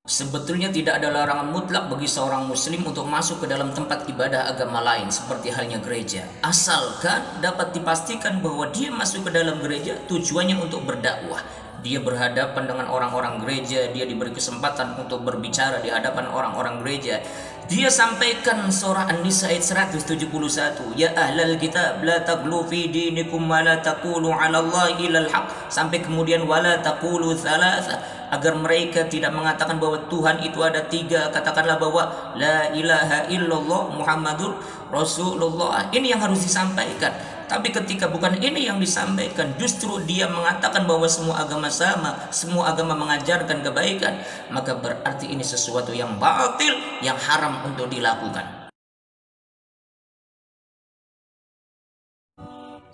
Sebetulnya tidak ada larangan mutlak bagi seorang muslim untuk masuk ke dalam tempat ibadah agama lain seperti halnya gereja. Asalkan dapat dipastikan bahwa dia masuk ke dalam gereja tujuannya untuk berdakwah. Dia berhadapan dengan orang-orang gereja, dia diberi kesempatan untuk berbicara di hadapan orang-orang gereja. Dia sampaikan surah An-Nisa ayat 171, ya ahlal kitab la taghlu fi dinikum wa la taqulu 'ala Allahi illal haq, sampai kemudian wala taqulu thalatha, agar mereka tidak mengatakan bahwa Tuhan itu ada tiga, katakanlah bahwa la ilaha illallah Muhammadur Rasulullah. Ini yang harus disampaikan. Tapi ketika bukan ini yang disampaikan, justru dia mengatakan bahwa semua agama sama, semua agama mengajarkan kebaikan, maka berarti ini sesuatu yang batil, yang haram untuk dilakukan.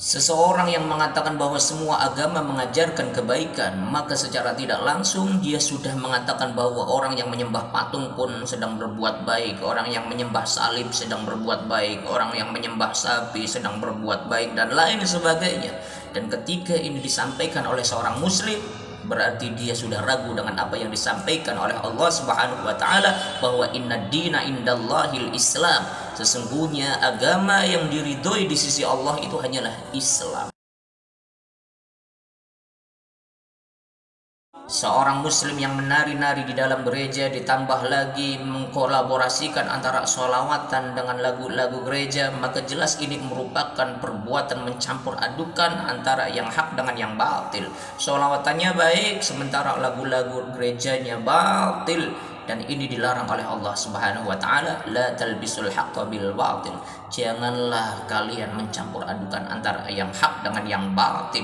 Seseorang yang mengatakan bahwa semua agama mengajarkan kebaikan, maka secara tidak langsung dia sudah mengatakan bahwa orang yang menyembah patung pun sedang berbuat baik, orang yang menyembah salib sedang berbuat baik, orang yang menyembah sapi sedang berbuat baik, dan lain sebagainya. Dan ketika ini disampaikan oleh seorang muslim, berarti dia sudah ragu dengan apa yang disampaikan oleh Allah Subhanahu wa taala bahwa inna dina indallahil Islam. Sesungguhnya agama yang diridhoi di sisi Allah itu hanyalah Islam. Seorang muslim yang menari-nari di dalam gereja ditambah lagi mengkolaborasikan antara sholawatan dengan lagu-lagu gereja, maka jelas ini merupakan perbuatan mencampur adukan antara yang hak dengan yang batil. Sholawatannya baik sementara lagu-lagu gerejanya batil, dan ini dilarang oleh Allah Subhanahu wa taala, la talbisul haqqa bil batil. Janganlah kalian mencampur adukan antara yang hak dengan yang batil.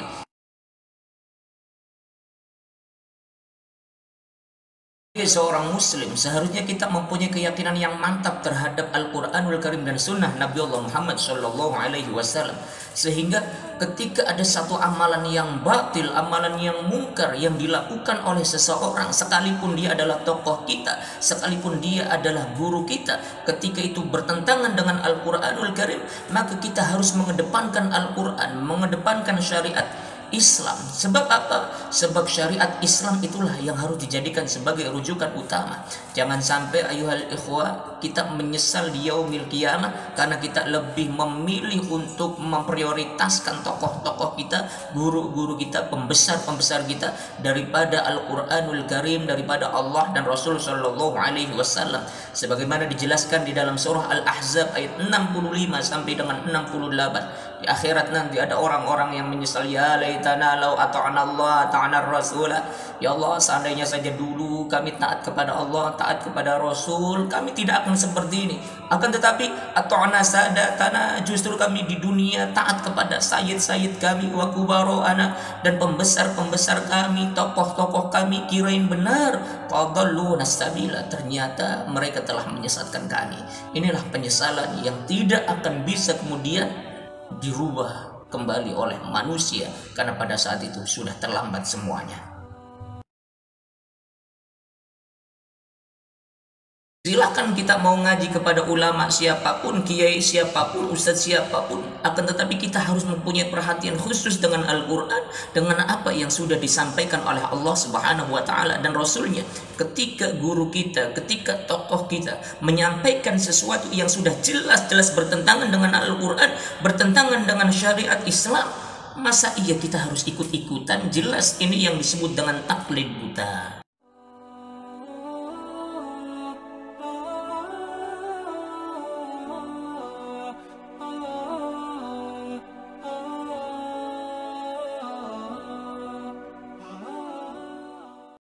Seorang muslim seharusnya kita mempunyai keyakinan yang mantap terhadap Al-Quranul Karim dan Sunnah Nabi Allah Muhammad Shallallahu Alaihi Wasallam, sehingga ketika ada satu amalan yang batil, amalan yang mungkar yang dilakukan oleh seseorang, sekalipun dia adalah tokoh kita, sekalipun dia adalah guru kita, ketika itu bertentangan dengan Al-Quranul Karim, maka kita harus mengedepankan Al-Quran, mengedepankan syariat Islam. Sebab apa? Sebab syariat Islam itulah yang harus dijadikan sebagai rujukan utama. Jangan sampai ayuhal ikhwah kita menyesal di yaumil qiyamah karena kita lebih memilih untuk memprioritaskan tokoh-tokoh kita, guru-guru kita, pembesar-pembesar kita daripada Al-Qur'anul Karim, daripada Allah dan Rasul sallallahu alaihi wasallam. Sebagaimana dijelaskan di dalam surah Al-Ahzab ayat 65 sampai dengan 68. Di akhirat nanti ada orang-orang yang menyesal, ya laitana law ata'ana Allah ta'ana Rasul. Ya Allah, seandainya saja dulu kami taat kepada Allah, taat kepada Rasul, kami tidak akan seperti ini. Akan tetapi ata'ana sadatana, justru kami di dunia taat kepada sayyid-sayyid kami wa kubaroana, dan pembesar-pembesar kami, tokoh-tokoh kami, kirain benar, qadallu nasabila, ternyata mereka telah menyesatkan kami. Inilah penyesalan yang tidak akan bisa kemudian dirubah kembali oleh manusia, karena pada saat itu sudah terlambat semuanya. Silakan kita mau ngaji kepada ulama siapapun, kiai siapapun, ustadz siapapun, akan tetapi kita harus mempunyai perhatian khusus dengan Al-Quran, dengan apa yang sudah disampaikan oleh Allah Subhanahu wa taala dan Rasulnya. Ketika guru kita, ketika tokoh kita menyampaikan sesuatu yang sudah jelas-jelas bertentangan dengan Al-Quran, bertentangan dengan syariat Islam, masa iya kita harus ikut-ikutan? Jelas ini yang disebut dengan taklid buta.